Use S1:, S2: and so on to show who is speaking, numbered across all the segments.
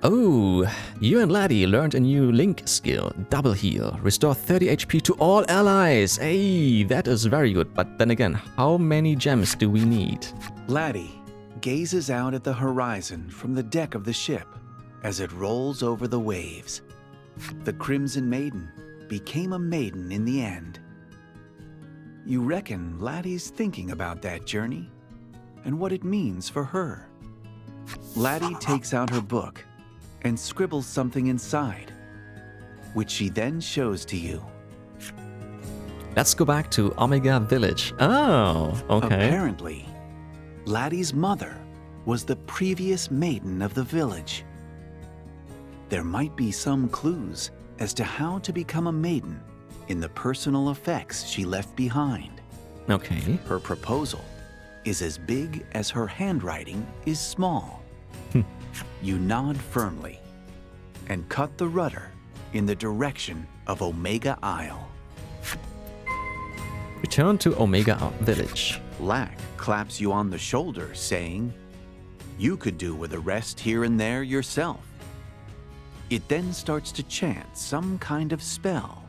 S1: Oh, you and Laty learned a new Link skill, Double Heal. Restore 30 HP to all allies. Hey, that is very good. But then again, how many gems do we need?
S2: Laty gazes out at the horizon from the deck of the ship as it rolls over the waves. The Crimson Maiden became a maiden in the end. You reckon Laty's thinking about that journey and what it means for her. Laty takes out her book and scribbles something inside, which she then shows to you.
S1: Let's go back to Omega Village. Oh, okay.
S2: Apparently, Laty's mother was the previous maiden of the village. There might be some clues as to how to become a maiden in the personal effects she left behind.
S1: Okay.
S2: Her proposal is as big as her handwriting is small. You nod firmly and cut the rudder in the direction of Omega Isle.
S1: Return to Omega Village.
S2: Lack claps you on the shoulder, saying, "You could do with a rest here and there yourself." It then starts to chant some kind of spell.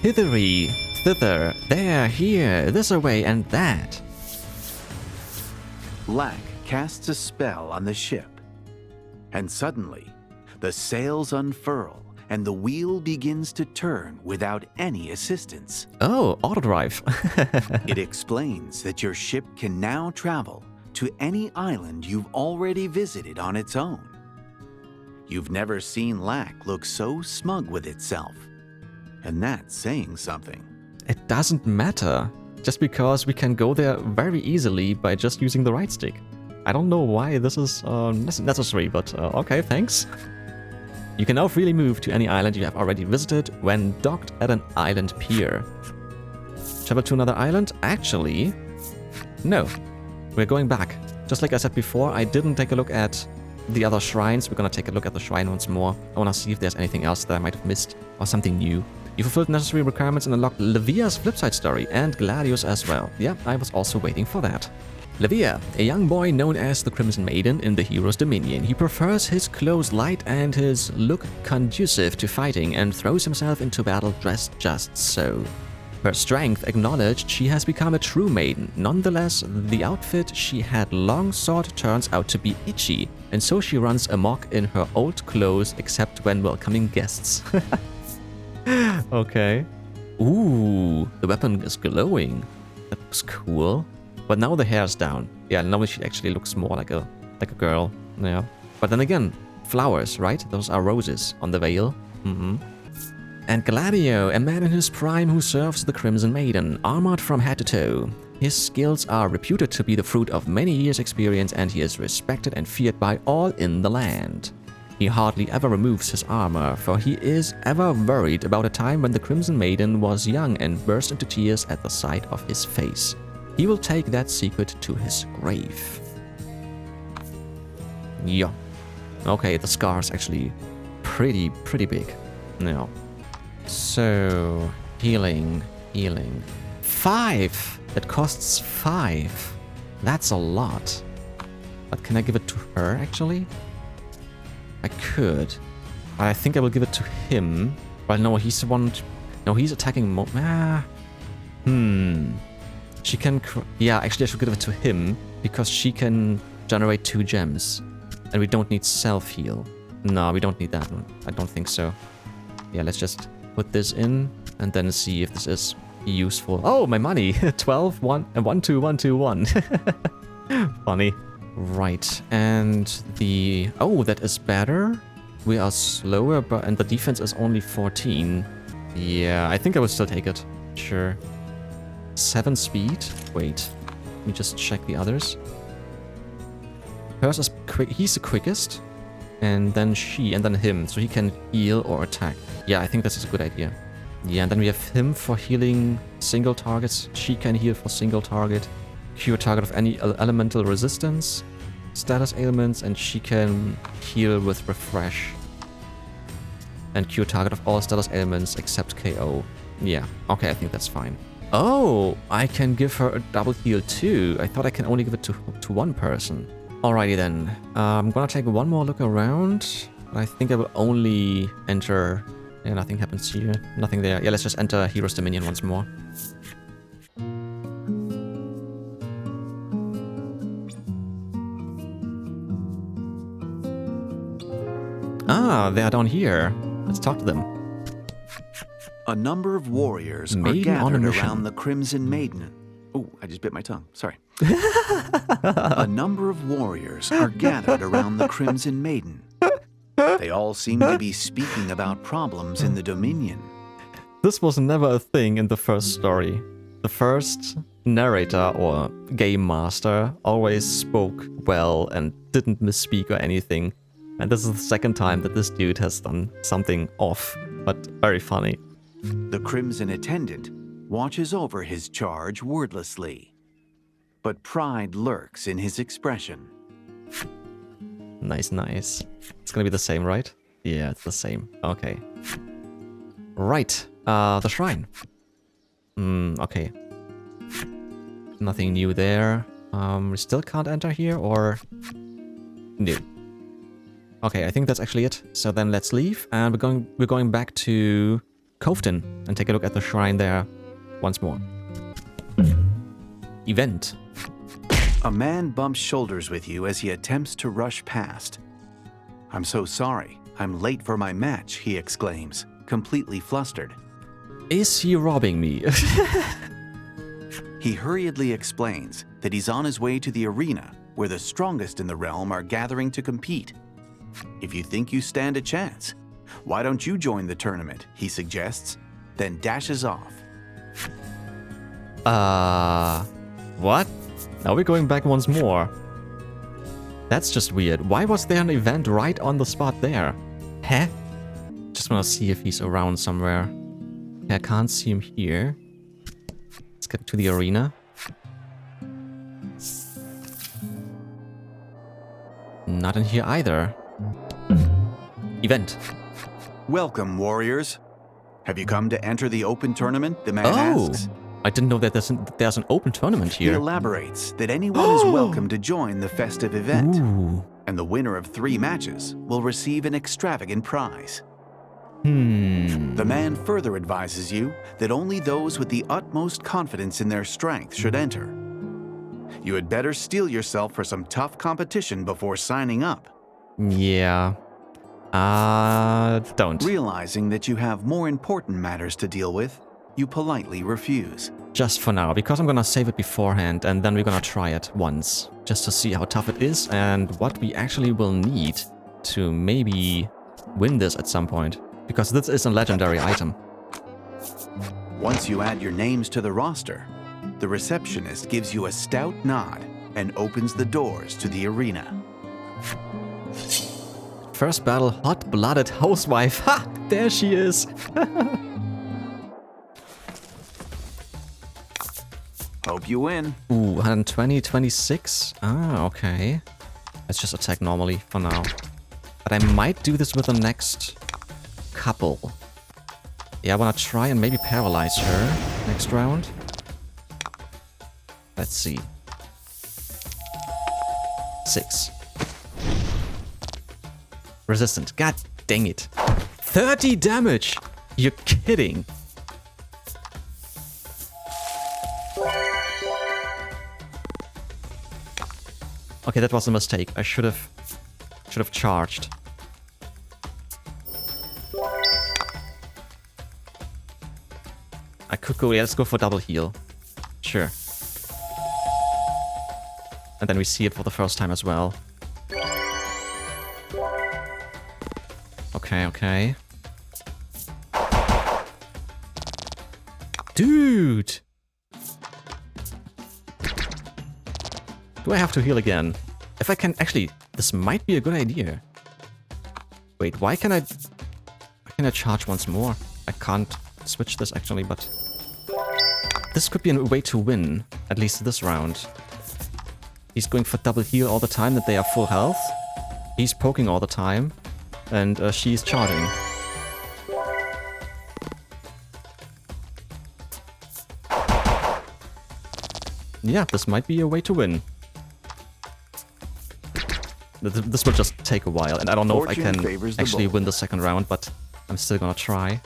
S1: Hithery, thither, there, here, this away, and that.
S2: Lack casts a spell on the ship, and suddenly, the sails unfurl and the wheel begins to turn without any assistance.
S1: Oh, autodrive.
S2: It explains that your ship can now travel to any island you've already visited on its own. You've never seen Lack look so smug with itself, and that's saying something.
S1: It doesn't matter, just because we can go there very easily by just using the right stick. I don't know why this is necessary, but okay, thanks. You can now freely move to any island you have already visited when docked at an island pier. Travel to another island? Actually, no. We're going back. Just like I said before, I didn't take a look at the other shrines. We're gonna take a look at the shrine once more. I wanna see if there's anything else that I might have missed or something new. You fulfilled necessary requirements and unlocked Levia's flipside story and Gladio's as well. Yeah, I was also waiting for that. Levia, a young boy known as the Crimson Maiden in the Hero's Dominion. He prefers his clothes light and his look conducive to fighting and throws himself into battle dressed just so. Her strength acknowledged, she has become a true maiden. Nonetheless, the outfit she had long sought turns out to be itchy, and so she runs amok in her old clothes except when welcoming guests. Okay. Ooh, the weapon is glowing. That looks cool. But now the hair's down. Yeah, now she actually looks more like a girl. Yeah. But then again, flowers, right? Those are roses on the veil. And Gladio, a man in his prime who serves the Crimson Maiden, armored from head to toe. His skills are reputed to be the fruit of many years' experience, and he is respected and feared by all in the land. He hardly ever removes his armor, for he is ever worried about a time when the Crimson Maiden was young and burst into tears at the sight of his face. He will take that secret to his grave. Yeah. Okay, the scar is actually pretty big. Yeah. So, healing. 5! That costs 5. That's a lot. But can I give it to her, actually? I could. I think I will give it to him. Well, no, he's the one... No, he's attacking She can... Yeah, actually I should give it to him, because she can generate 2 gems. And we don't need self-heal. No, we don't need that one. I don't think so. Yeah, let's just put this in, and then see if this is useful. Oh, my money! 12, 1, and 1, 2, 1, 2, 1. Funny. Right, and the... Oh, that is better. We are slower, but and the defense is only 14. Yeah, I think I would still take it. Sure. 7 speed. Wait, let me just check the others. Hers is quick. He's the quickest, and then she, and then him, so he can heal or attack. Yeah, I think this is a good idea. Yeah, and then we have him for healing single targets. She can heal for single target. Cure target of any elemental resistance, status ailments, and she can heal with refresh. And cure target of all status ailments except KO. Yeah, okay, I think that's fine. Oh, I can give her a double heal too. I thought I can only give it to one person. Alrighty then. I'm gonna take one more look around. I think I will only enter... Yeah, nothing happens here. Nothing there. Yeah, let's just enter Hero's Dominion once more. Ah, they are down here. Let's talk to them.
S2: A number of warriors
S1: Maiden
S2: are
S1: on a
S2: gathered
S1: mission.
S2: around the Crimson Maiden. Oh, I just bit my tongue. Sorry. A number of warriors are gathered around the Crimson Maiden. They all seem to be speaking about problems in the Dominion.
S1: This was never a thing in the first story. The first narrator or game master always spoke well and didn't misspeak or anything. And this is the second time that this dude has done something off, but very funny.
S2: The Crimson Attendant watches over his charge wordlessly, but pride lurks in his expression.
S1: Nice, nice. It's gonna be the same, right? Yeah, it's the same. Okay. Right. The shrine. Okay. Nothing new there. We still can't enter here, or... No. Okay, I think that's actually it. So then let's leave, and we're going back to Coveton and take a look at the shrine there once more. Event.
S2: A man bumps shoulders with you as he attempts to rush past. "I'm so sorry. I'm late for my match," he exclaims, completely flustered.
S1: Is he robbing me?
S2: He hurriedly explains that he's on his way to the arena where the strongest in the realm are gathering to compete. "If you think you stand a chance, why don't you join the tournament?" he suggests, then dashes off.
S1: What? Now we're going back once more. That's just weird. Why was there an event right on the spot there? Huh? Just wanna see if he's around somewhere. Okay, I can't see him here. Let's get to the arena. Not in here either. Event.
S2: "Welcome, warriors. Have you come to enter the open tournament?" the man
S1: Oh!
S2: asks.
S1: I didn't know that there's an open tournament
S2: He
S1: here.
S2: elaborates that anyone is welcome to join the festive event,
S1: Ooh.
S2: and the winner of 3 matches will receive an extravagant prize. The man further advises you that only those with the utmost confidence in their strength should enter. You had better steel yourself for some tough competition before signing up.
S1: Yeah. Don't.
S2: Realizing that you have more important matters to deal with, you politely refuse.
S1: Just for now, because I'm gonna save it beforehand and then we're gonna try it once. Just to see how tough it is and what we actually will need to maybe win this at some point. Because this is a legendary item.
S2: Once you add your names to the roster, the receptionist gives you a stout nod and opens the doors to the arena.
S1: First battle, hot-blooded housewife. Ha! There she is.
S2: Hope you win.
S1: Ooh, 120, 26. Ah, okay. Let's just attack normally for now. But I might do this with the next couple. Yeah, I wanna try and maybe paralyze her next round. Let's see. 6. Resistant. God dang it. 30 damage! You're kidding. Okay, that was a mistake. I should have charged. I could go, yeah, let's go for double heal. Sure. And then we see it for the first time as well. Okay, okay. Dude! Do I have to heal again? If I can... Actually, this might be a good idea. Wait, why can I charge once more? I can't switch this actually, but... This could be a way to win, at least this round. He's going for double heal all the time, that they are full health. He's poking all the time. And she's charging. Yeah, this might be a way to win. This will just take a while, and I don't know if I
S2: Fortune
S1: can
S2: favors the
S1: actually
S2: bold.
S1: win the second round, but I'm still gonna try.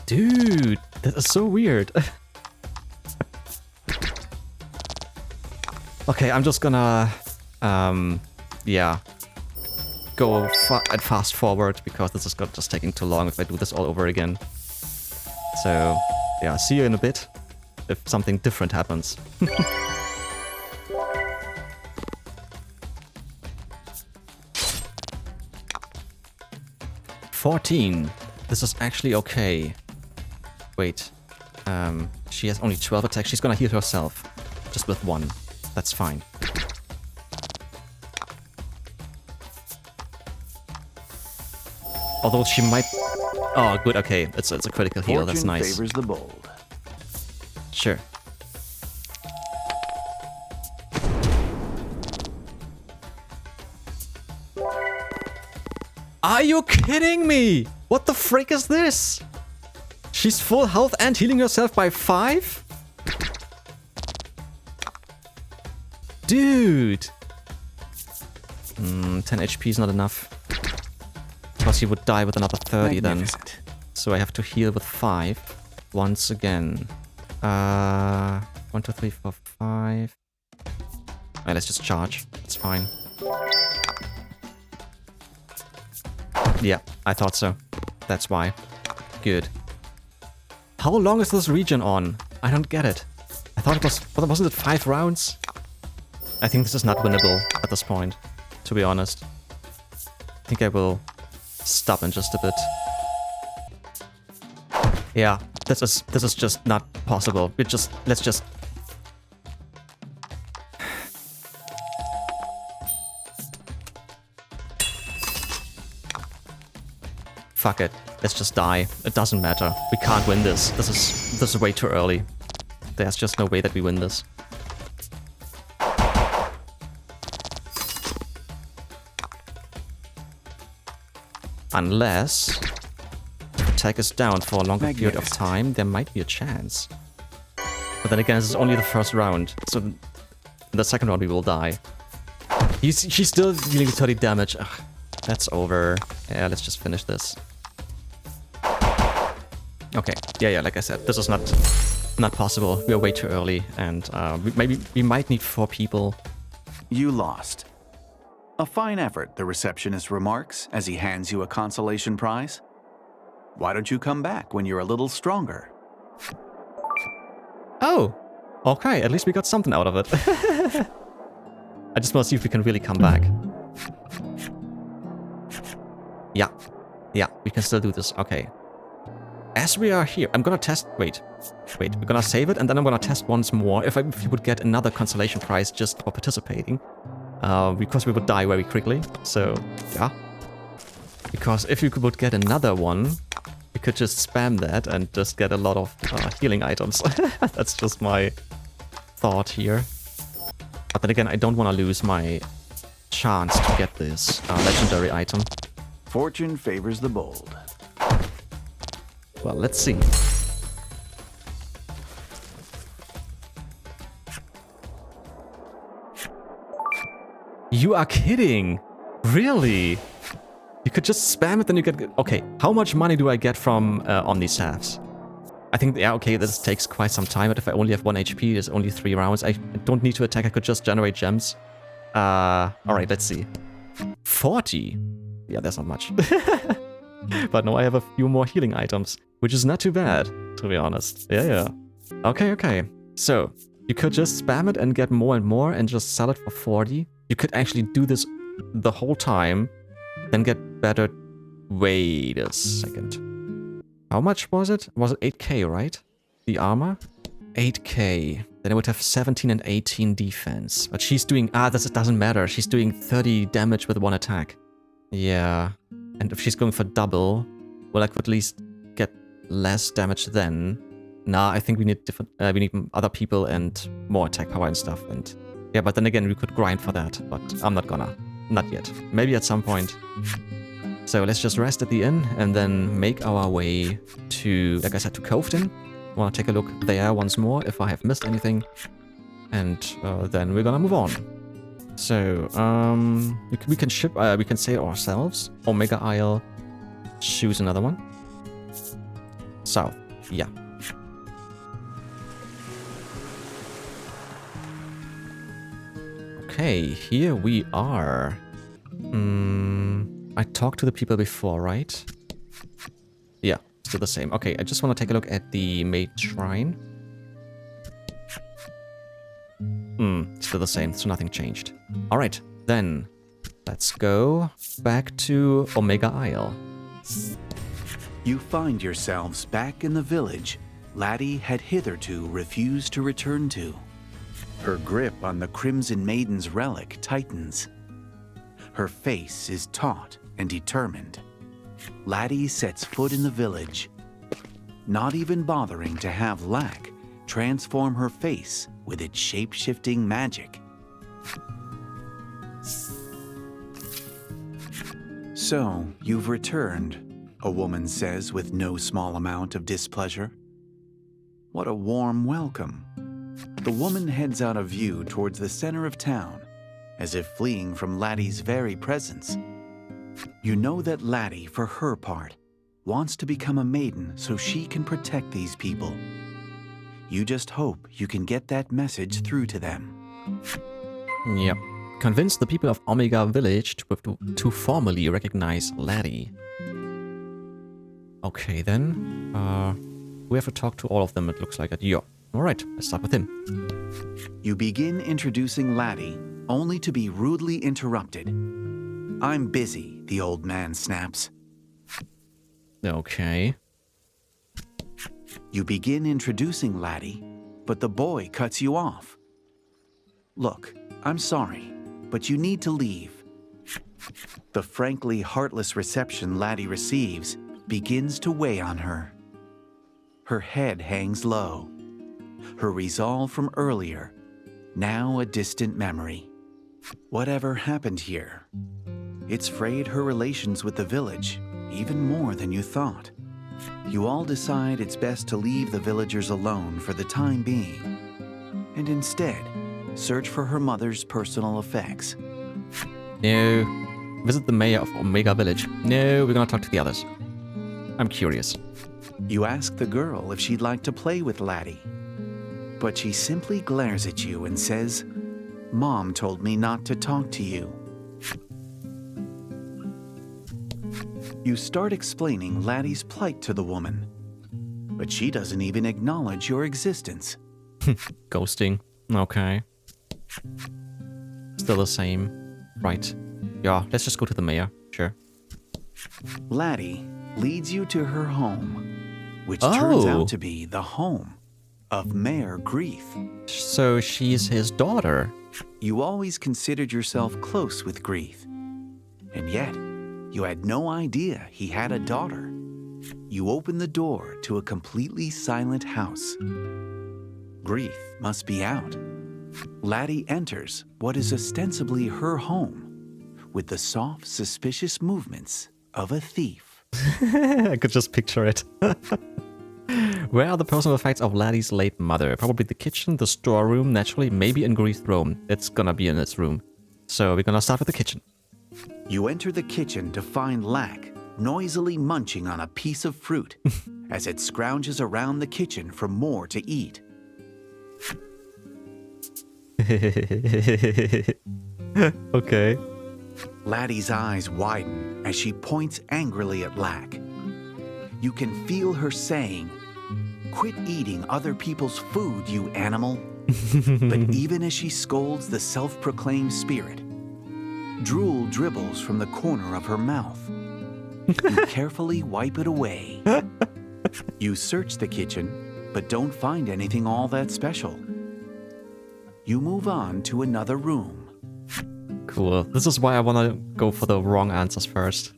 S1: Dude, that is so weird. Okay, I'm just gonna, yeah, go and fast forward because this is just taking too long if I do this all over again. So, yeah, see you in a bit if something different happens. 14. This is actually okay. Wait. She has only 12 attacks. She's gonna heal herself. Just with 1. That's fine. Although she might... Oh, good, okay. It's a critical heal. That's nice.
S2: Fortune favors the bold.
S1: Sure. Are you kidding me? What the frick is this? She's full health and healing herself by 5? Dude. 10 HP is not enough. Because he would die with another 30 then. So I have to heal with 5. Once again. 1, 2, 3, 4, 5. Alright, let's just charge. It's fine. Yeah, I thought so. That's why. Good. How long is this region on? I don't get it. I thought it was... Wasn't it 5 rounds? I think this is not winnable at this point, to be honest. I think I will stop in just a bit. Yeah, this is just not possible. Let's just... Fuck it. Let's just die. It doesn't matter. We can't win this. This is way too early. There's just no way that we win this. Unless the attack is down for a longer period of time, there might be a chance. But then again, this is only the first round, so in the second round we will die. She's still dealing 30 damage. Ugh, that's over. Yeah, let's just finish this. Okay, yeah, like I said, this is not possible. We are way too early, and we might need 4 people.
S2: You lost. A fine effort, the receptionist remarks as he hands you a consolation prize. Why don't you come back when you're a little stronger?
S1: Oh, okay, at least we got something out of it. I just want to see if we can really come back. Yeah, we can still do this, okay. As we are here, I'm gonna test... Wait, we're gonna save it, and then I'm gonna test once more if we would get another consolation prize just for participating. Because we would die very quickly, so yeah. Because if you would get another one, we could just spam that and just get a lot of healing items. That's just my thought here. But then again, I don't want to lose my chance to get this legendary item.
S2: Fortune favors the bold.
S1: Well, let's see. You are kidding! Really? You could just spam it, then you get... Okay, how much money do I get from Omnistaffs? I think, yeah, okay, this takes quite some time, but if I only have 1 HP, there's only 3 rounds. I don't need to attack, I could just generate gems. Alright, let's see. 40? Yeah, that's not much. But no, I have a few more healing items, which is not too bad, to be honest. Yeah. Okay. So, you could just spam it and get more and more and just sell it for 40. You could actually do this the whole time, then get better... Wait a second. How much was it? Was it 8k, right? The armor? 8k. Then I would have 17 and 18 defense. But she's doing... this doesn't matter. She's doing 30 damage with 1 attack. Yeah. And if she's going for double, well, I could at least get less damage then. Nah, I think we need different... we need other people and more attack power and stuff. And yeah, but then again, we could grind for that. But I'm not gonna. Not yet. Maybe at some point. So let's just rest at the inn and then make our way to, like I said, to Coveton. Want to take a look there once more if I have missed anything. And then we're gonna move on. So, we can ship, we can say it ourselves. Omega Isle. Choose another one. South. Yeah. Okay, here we are. I talked to the people before, right? Yeah, still the same. Okay, I just want to take a look at the Maiden Shrine. Still the same, so nothing changed. Alright, then let's go back to Omega Isle.
S2: You find yourselves back in the village Laty had hitherto refused to return to. Her grip on the Crimson Maiden's relic tightens. Her face is taut and determined. Laty sets foot in the village, not even bothering to have Lack transform her face with its shape-shifting magic. So, you've returned, a woman says with no small amount of displeasure. What a warm welcome. The woman heads out of view towards the center of town, as if fleeing from Laty's very presence. You know that Laty, for her part, wants to become a maiden so she can protect these people. You just hope you can get that message through to them.
S1: Yep. Convince the people of Omega Village to formally recognize Laty. Okay, then. We have to talk to all of them, it looks like it. Yeah. Alright, let's start with him.
S2: You begin introducing Laty, only to be rudely interrupted. I'm busy, the old man snaps.
S1: Okay.
S2: You begin introducing Laty, but the boy cuts you off. Look, I'm sorry, but you need to leave. The frankly heartless reception Laty receives begins to weigh on her. Her head hangs low. Her resolve from earlier, now a distant memory. Whatever happened here? It's frayed her relations with the village, even more than you thought. You all decide it's best to leave the villagers alone for the time being, and instead search for her mother's personal effects.
S1: No. Visit the mayor of Omega Village. No, we're gonna talk to the others. I'm curious.
S2: You ask the girl if she'd like to play with Laty, but she simply glares at you and says, "Mom told me not to talk to you." You start explaining Laty's plight to the woman, but she doesn't even acknowledge your existence.
S1: Ghosting. Okay. Still the same. Right. Yeah, let's just go to the mayor. Sure.
S2: Laty leads you to her home, which turns out to be the home of Mayor Grief.
S1: So she's his daughter.
S2: You always considered yourself close with Grief, and yet you had no idea he had a daughter. You open the door to a completely silent house. Grief must be out. Laty enters what is ostensibly her home, with the soft, suspicious movements of a thief.
S1: I could just picture it. Where are the personal effects of Laty's late mother? Probably the kitchen, the storeroom, naturally, maybe in Grief's room. It's gonna be in its room. So we're gonna start with the kitchen.
S2: You enter the kitchen to find Lack noisily munching on a piece of fruit as it scrounges around the kitchen for more to eat.
S1: Okay.
S2: Laty's eyes widen as she points angrily at Lack. You can feel her saying, "Quit eating other people's food, you animal." But even as she scolds the self-proclaimed spirit, drool dribbles from the corner of her mouth. You carefully wipe it away. You search the kitchen, but don't find anything all that special. You move on to another room.
S1: Cool. This is why I want to go for the wrong answers first.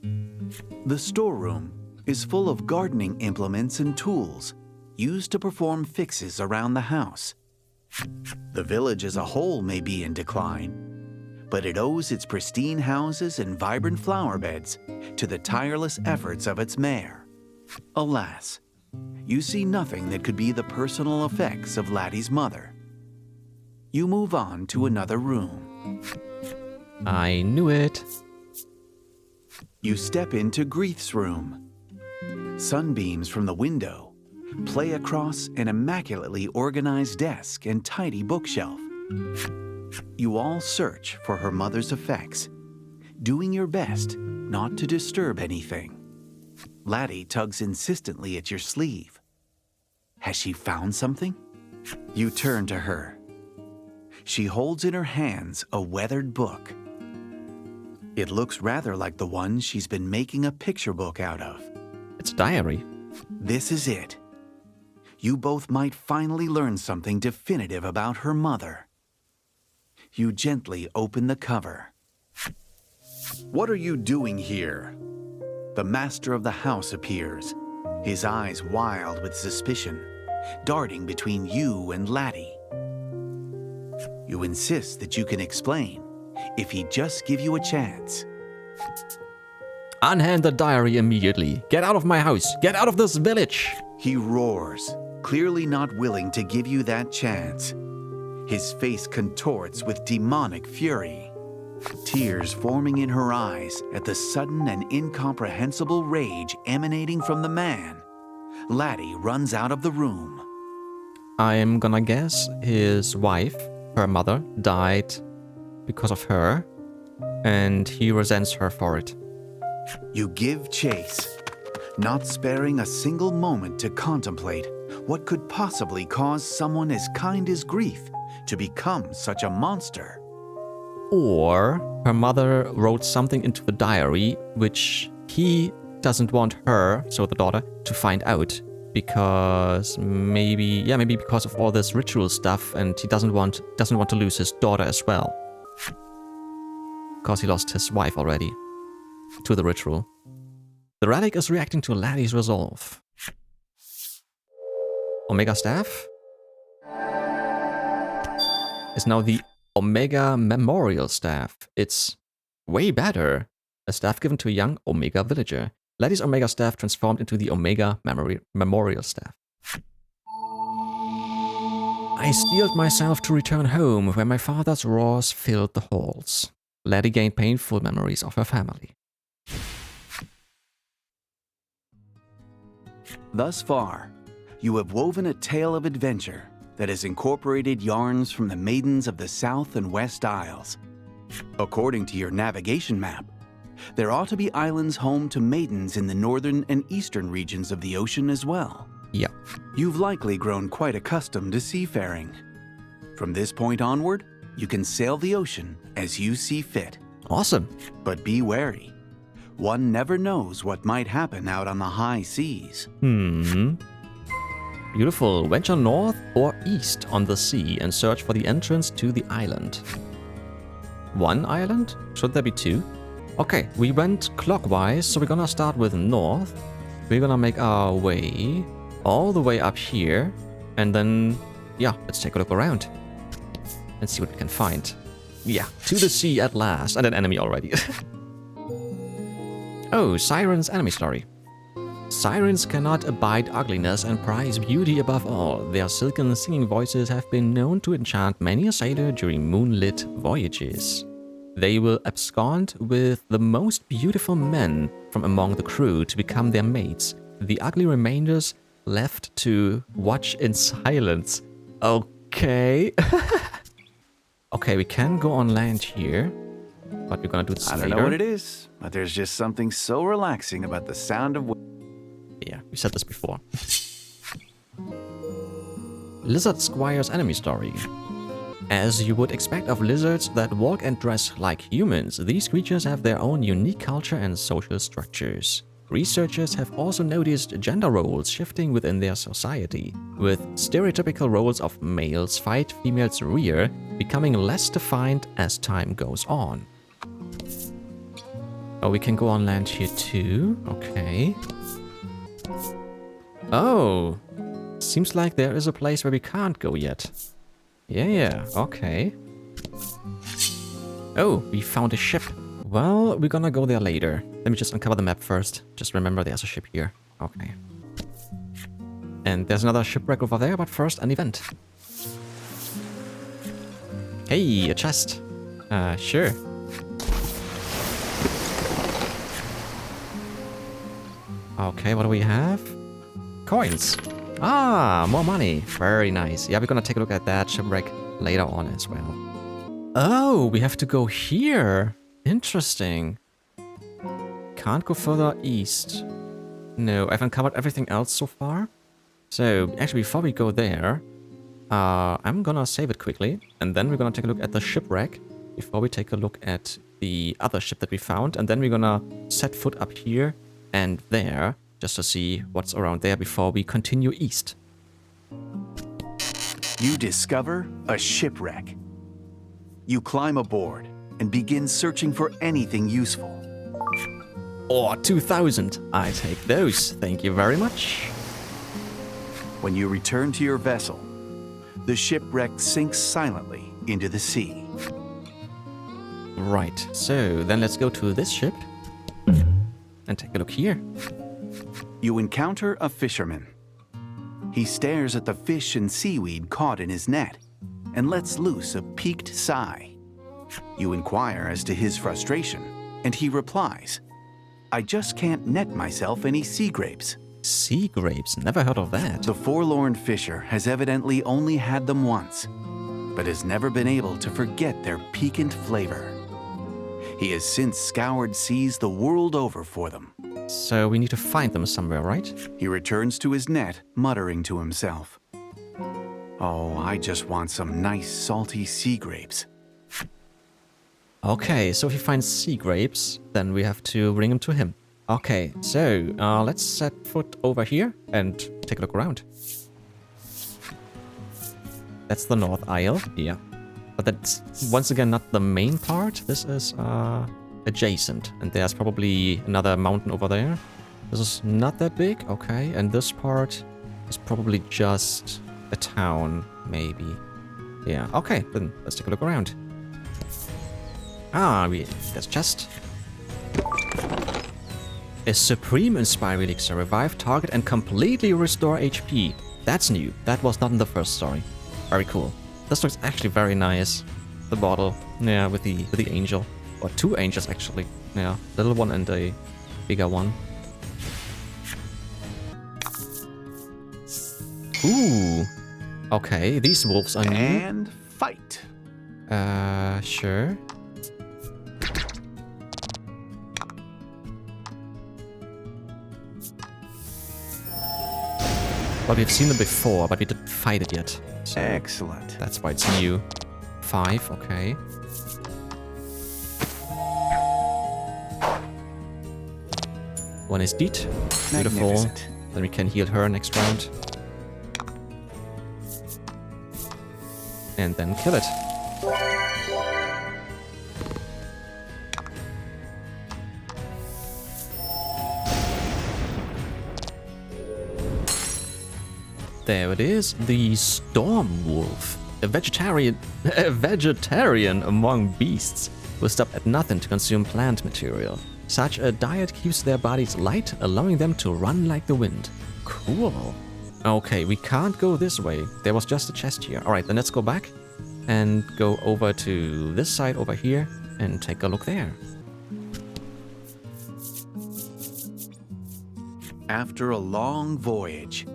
S2: The storeroom is full of gardening implements and tools used to perform fixes around the house. The village as a whole may be in decline, but it owes its pristine houses and vibrant flower beds to the tireless efforts of its mayor. Alas, you see nothing that could be the personal effects of Laty's mother. You move on to another room.
S1: I knew it.
S2: You step into Grieth's room. Sunbeams from the window play across an immaculately organized desk and tidy bookshelf. You all search for her mother's effects, doing your best not to disturb anything. Laty tugs insistently at your sleeve. Has she found something? You turn to her. She holds in her hands a weathered book. It looks rather like the one she's been making a picture book out of.
S1: It's a diary.
S2: This is it. You both might finally learn something definitive about her mother. You gently open the cover. What are you doing here? The master of the house appears, his eyes wild with suspicion, darting between you and Laty. You insist that you can explain, if he'd just give you a chance.
S1: Unhand the diary immediately. Get out of my house. Get out of this village.
S2: He roars, clearly not willing to give you that chance. His face contorts with demonic fury, tears forming in her eyes at the sudden and incomprehensible rage emanating from the man. Laty runs out of the room.
S1: I'm gonna guess his wife, her mother, died because of her, and he resents her for it.
S2: You give chase, not sparing a single moment to contemplate what could possibly cause someone as kind as Grieth to become such a monster.
S1: Or her mother wrote something into the diary which he doesn't want her, so the daughter, to find out. Because maybe because of all this ritual stuff, and he doesn't want to lose his daughter as well. Because he lost his wife already to the ritual. The relic is reacting to Laty's resolve. Omega Staff is now the Omega Memorial Staff. It's way better. A staff given to a young Omega villager. Laty's Omega Staff transformed into the Omega Memorial Staff. I steeled myself to return home, where my father's roars filled the halls. Laty gained painful memories of her family.
S2: Thus far, you have woven a tale of adventure that has incorporated yarns from the maidens of the South and West Isles. According to your navigation map, there ought to be islands home to maidens in the northern and eastern regions of the ocean as well.
S1: Yeah.
S2: You've likely grown quite accustomed to seafaring. From this point onward, you can sail the ocean as you see fit.
S1: Awesome.
S2: But be wary. One never knows what might happen out on the high seas.
S1: Beautiful. Venture north or east on the sea and search for the entrance to the island. One island? Should there be two? Okay, we went clockwise, so we're gonna start with north. We're gonna make our way all the way up here. And then, yeah, let's take a look around. And see what we can find. Yeah, to the sea at last. And an enemy already. Oh, Siren's enemy story. Sirens cannot abide ugliness and prize beauty above all. Their silken singing voices have been known to enchant many a sailor during moonlit voyages. They will abscond with the most beautiful men from among the crew to become their mates. The ugly remainders left to watch in silence. Okay. Okay, we can go on land here, but we're gonna do this later.
S2: I don't know what it is, but there's just something so relaxing about the sound of...
S1: Yeah, we said this before. Lizard Squire's enemy story. As you would expect of lizards that walk and dress like humans, these creatures have their own unique culture and social structures. Researchers have also noticed gender roles shifting within their society, with stereotypical roles of males fight, females rear, becoming less defined as time goes on. Oh, we can go on land here too. Okay. Oh, seems like there is a place where we can't go yet. Yeah, okay. Oh, we found a ship. Well, we're gonna go there later. Let me just uncover the map first. Just remember there's a ship here. Okay. And there's another shipwreck over there, but first an event. Hey, a chest. Sure. Okay, what do we have? Coins. Ah, more money. Very nice. Yeah, we're gonna take a look at that shipwreck later on as well. Oh, we have to go here. Interesting. Can't go further east. No, I haven't covered everything else so far. So, actually, before we go there, I'm gonna save it quickly, and then we're gonna take a look at the shipwreck before we take a look at the other ship that we found, and then we're gonna set foot up here and there, just to see what's around there before we continue east.
S2: You discover a shipwreck. You climb aboard and begin searching for anything useful.
S1: Oh, 2,000. I take those. Thank you very much.
S2: When you return to your vessel, the shipwreck sinks silently into the sea.
S1: Right, so then let's go to this ship and take a look here.
S2: You encounter a fisherman. He stares at the fish and seaweed caught in his net and lets loose a peaked sigh. You inquire as to his frustration, and he replies, "I just can't net myself any sea grapes."
S1: Sea grapes? Never heard of that.
S2: The forlorn fisher has evidently only had them once, but has never been able to forget their piquant flavor. He has since scoured seas the world over for them.
S1: So we need to find them somewhere, right?
S2: He returns to his net, muttering to himself, "Oh, I just want some nice salty sea grapes."
S1: Okay, so if he finds sea grapes, then we have to bring them to him. Okay, so let's set foot over here and take a look around. That's the North Isle, yeah. But that's, once again, not the main part. This is adjacent, and there's probably another mountain over there. This is not that big, okay. And this part is probably just a town, maybe. Yeah, okay, then let's take a look around. Ah, there's chest. A Supreme Inspire Elixir. Revive target and completely restore HP. That's new. That was not in the first story. Very cool. This looks actually very nice. The bottle. Yeah, with the angel. Or two angels, actually. Yeah, little one and a bigger one. Ooh. Okay, these wolves are new.
S2: And fight.
S1: Sure. Well, we've seen them before, but we didn't fight it yet. So
S2: excellent.
S1: That's why it's new. 5, okay. One is dead. Beautiful. Then we can heal her next round. And then kill it. There it is, the Storm Wolf, a vegetarian among beasts who stop at nothing to consume plant material. Such a diet keeps their bodies light, allowing them to run like the wind. Cool. Okay, we can't go this way. There was just a chest here. Alright, then let's go back and go over to this side over here and take a look there.
S2: After a long voyage,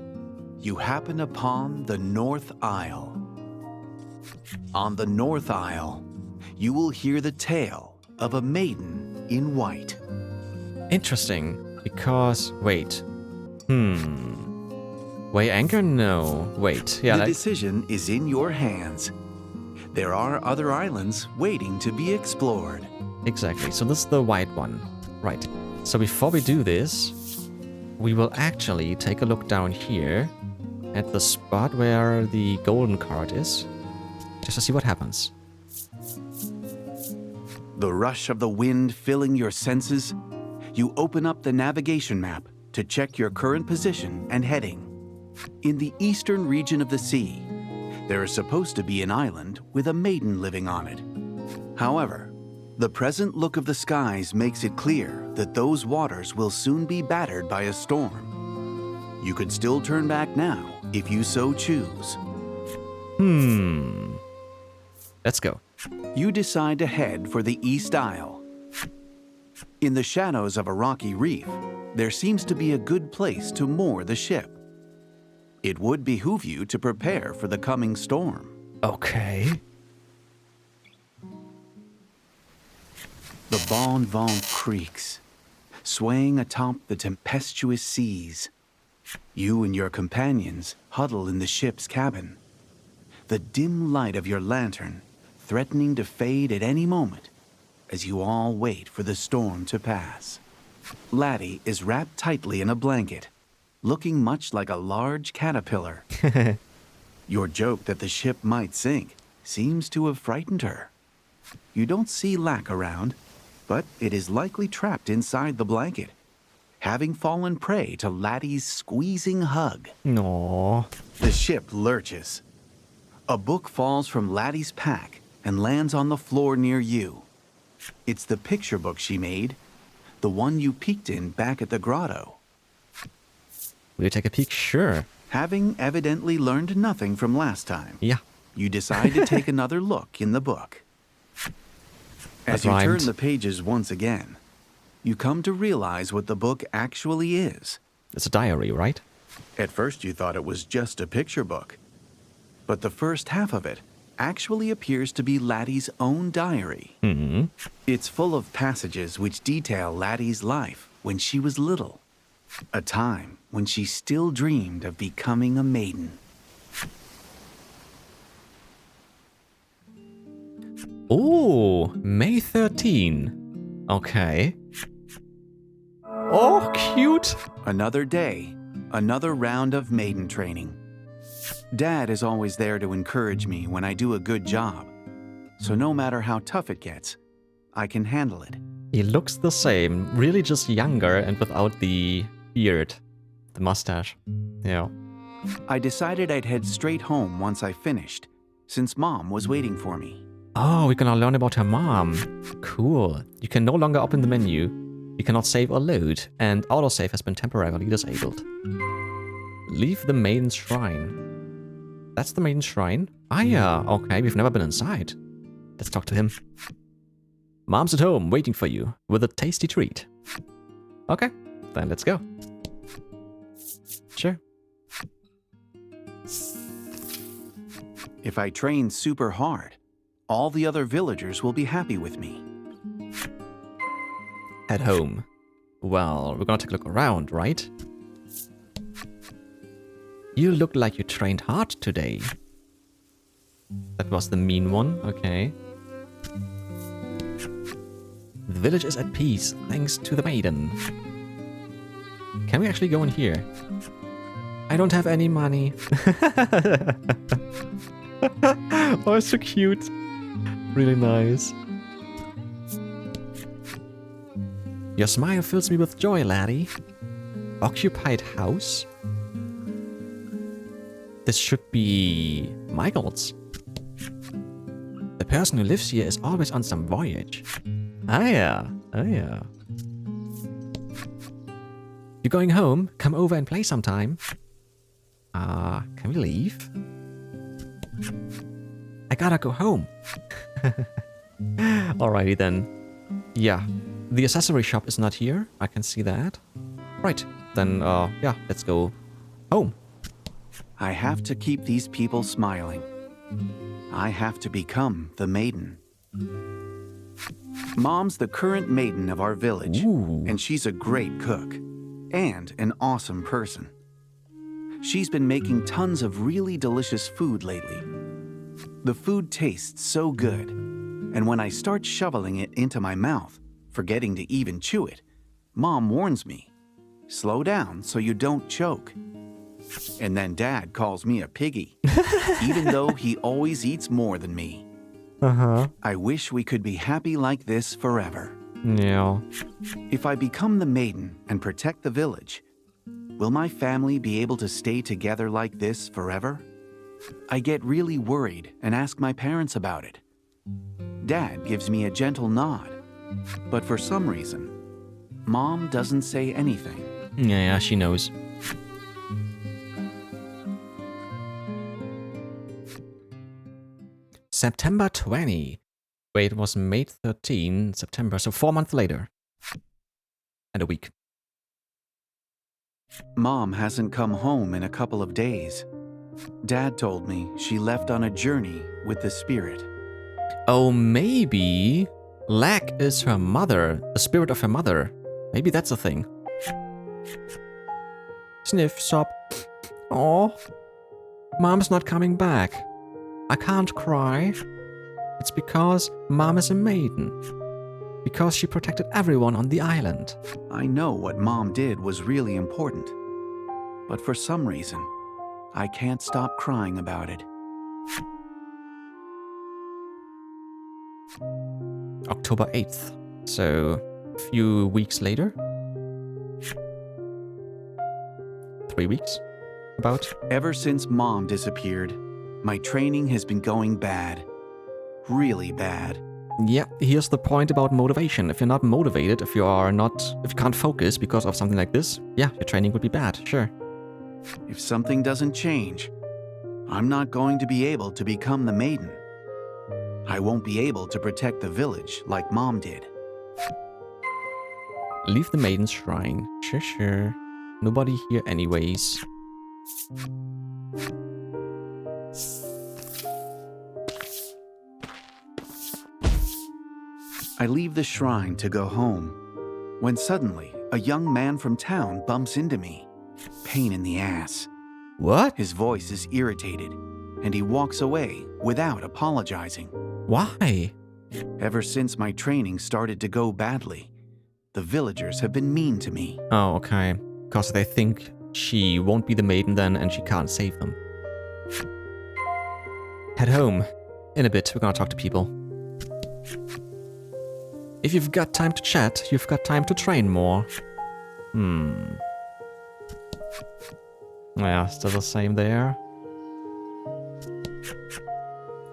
S2: you happen upon the North Isle. On the North Isle, you will hear the tale of a maiden in white.
S1: Interesting, because... wait. Weigh anchor? No. Wait. Yeah,
S2: the decision is in your hands. There are other islands waiting to be explored.
S1: Exactly, so this is the white one. Right. So before we do this, we will actually take a look down here at the spot where the golden card is, just to see what happens.
S2: The rush of the wind filling your senses, you open up the navigation map to check your current position and heading. In the eastern region of the sea, there is supposed to be an island with a maiden living on it. However, the present look of the skies makes it clear that those waters will soon be battered by a storm. You could still turn back now if you so choose.
S1: Let's go.
S2: You decide to head for the East Isle. In the shadows of a rocky reef, there seems to be a good place to moor the ship. It would behoove you to prepare for the coming storm.
S1: Okay.
S2: The Bon Vent creaks, swaying atop the tempestuous seas. You and your companions huddle in the ship's cabin, the dim light of your lantern threatening to fade at any moment as you all wait for the storm to pass. Laty is wrapped tightly in a blanket, looking much like a large caterpillar. Your joke that the ship might sink seems to have frightened her. You don't see Lack around, but it is likely trapped inside the blanket, having fallen prey to Laty's squeezing hug.
S1: No.
S2: The ship lurches. A book falls from Laty's pack and lands on the floor near you. It's the picture book she made, the one you peeked in back at the grotto.
S1: Will you take a peek? Sure.
S2: Having evidently learned nothing from last time,
S1: Yeah.
S2: you decide to take another look in the book. As you turn the pages once again, you come to realize what the book actually is.
S1: It's a diary, right?
S2: At first you thought it was just a picture book, but the first half of it actually appears to be Laty's own diary.
S1: Mm-hmm.
S2: It's full of passages which detail Laty's life when she was little, a time when she still dreamed of becoming a maiden.
S1: Oh, May 13. Okay. Oh, cute.
S2: Another day, another round of maiden training. Dad is always there to encourage me when I do a good job, so no matter how tough it gets, I can handle it.
S1: He looks the same, really just younger and without the beard, the mustache. Yeah.
S2: I decided I'd head straight home once I finished, since Mom was waiting for me.
S1: Oh, we're gonna learn about her mom. Cool. You can no longer open the menu. You cannot save or load, and autosave has been temporarily disabled. Leave the Maiden's Shrine. That's the Maiden's Shrine? Ah yeah, okay, we've never been inside. Let's talk to him. Mom's at home, waiting for you, with a tasty treat. Okay, then let's go. Sure.
S2: If I train super hard, all the other villagers will be happy with me.
S1: At home. Well, we're gonna take a look around, right? You look like you trained hard today. That was the mean one, okay. The village is at peace, thanks to the maiden. Can we actually go in here? I don't have any money. Oh, it's so cute. Really nice. Your smile fills me with joy, laddie. Occupied house? This should be Michael's. The person who lives here is always on some voyage. Ah yeah, oh yeah. You going home? Come over and play sometime. Can we leave? I gotta go home. Alrighty then. Yeah, the accessory shop is not here. I can see that. Right, then, yeah, let's go home.
S2: I have to keep these people smiling. I have to become the maiden. Mom's the current maiden of our village,
S1: Ooh.
S2: and she's a great cook and an awesome person. She's been making tons of really delicious food lately. The food tastes so good, and when I start shoveling it into my mouth, forgetting to even chew it, Mom warns me, slow down so you don't choke. And then Dad calls me a piggy, even though he always eats more than me.
S1: Uh-huh.
S2: I wish we could be happy like this forever.
S1: Yeah.
S2: If I become the maiden and protect the village, will my family be able to stay together like this forever? I get really worried and ask my parents about it. Dad gives me a gentle nod, but for some reason, Mom doesn't say anything.
S1: Yeah, she knows. September 20. Wait, it was May 13, September, so 4 months later. And a week.
S2: Mom hasn't come home in a couple of days. Dad told me she left on a journey with the spirit.
S1: Oh, maybe Lack is her mother, the spirit of her mother. Maybe that's a thing. Sniff, sob. Oh, Mom's not coming back. I can't cry. It's because Mom is a maiden. Because she protected everyone on the island.
S2: I know what Mom did was really important, but for some reason, I can't stop crying about it.
S1: October 8th. So, a few weeks later? 3 weeks? About?
S2: Ever since Mom disappeared, my training has been going bad. Really bad.
S1: Yeah, here's the point about motivation. If you're not motivated, if you can't focus because of something like this, yeah, your training would be bad, sure.
S2: If something doesn't change, I'm not going to be able to become the maiden. I won't be able to protect the village like Mom did.
S1: Leave the maiden's shrine. Sure. Nobody here anyways.
S2: I leave the shrine to go home, when suddenly a young man from town bumps into me. Pain in the ass.
S1: What?
S2: His voice is irritated, and he walks away without apologizing.
S1: Why?
S2: Ever since my training started to go badly, the villagers have been mean to me.
S1: Oh, okay. Because they think she won't be the maiden then and she can't save them. Head home. In a bit, we're gonna talk to people. If you've got time to chat, you've got time to train more. Yeah, still the same there.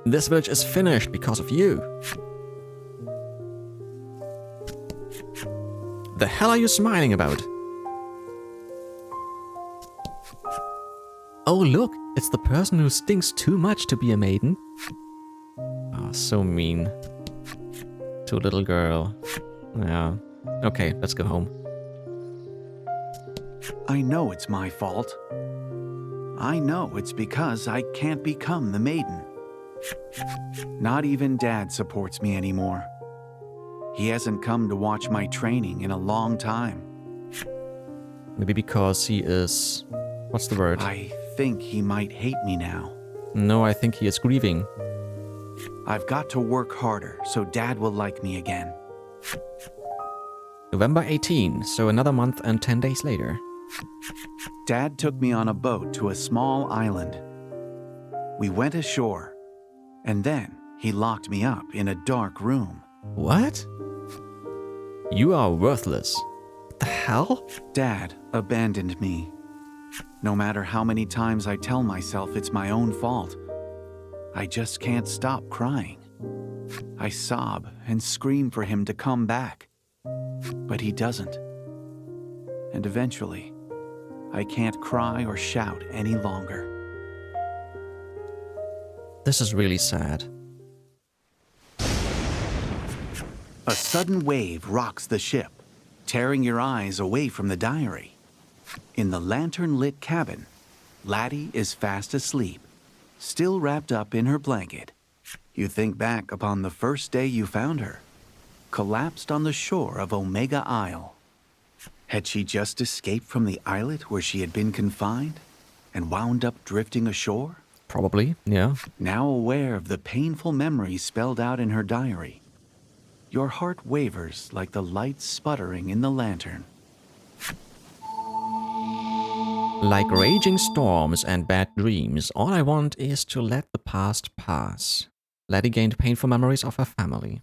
S1: This village is finished because of you. The hell are you smiling about? Oh look, it's the person who stinks too much to be a maiden. Oh, so mean. To a little girl. Yeah. Okay, let's go home.
S2: I know it's my fault. I know it's because I can't become the maiden. Not even Dad supports me anymore. He hasn't come to watch my training in a long time.
S1: Maybe because he is... What's the word?
S2: I think he might hate me now.
S1: No, I think he is grieving.
S2: I've got to work harder so Dad will like me again.
S1: November 18, so another month and 10 days later.
S2: Dad took me on a boat to a small island. We went ashore, and then he locked me up in a dark room.
S1: What? You are worthless. What the hell?
S2: Dad abandoned me. No matter how many times I tell myself it's my own fault, I just can't stop crying. I sob and scream for him to come back, but he doesn't. And eventually, I can't cry or shout any longer.
S1: This is really sad.
S2: A sudden wave rocks the ship, tearing your eyes away from the diary. In the lantern-lit cabin, Laty is fast asleep, still wrapped up in her blanket. You think back upon the first day you found her, collapsed on the shore of Omega Isle. Had she just escaped from the islet where she had been confined and wound up drifting ashore?
S1: Probably, yeah.
S2: Now aware of the painful memories spelled out in her diary, your heart wavers like the light sputtering in the lantern.
S1: Like raging storms and bad dreams, all I want is to let the past pass. Laty gained painful memories of her family.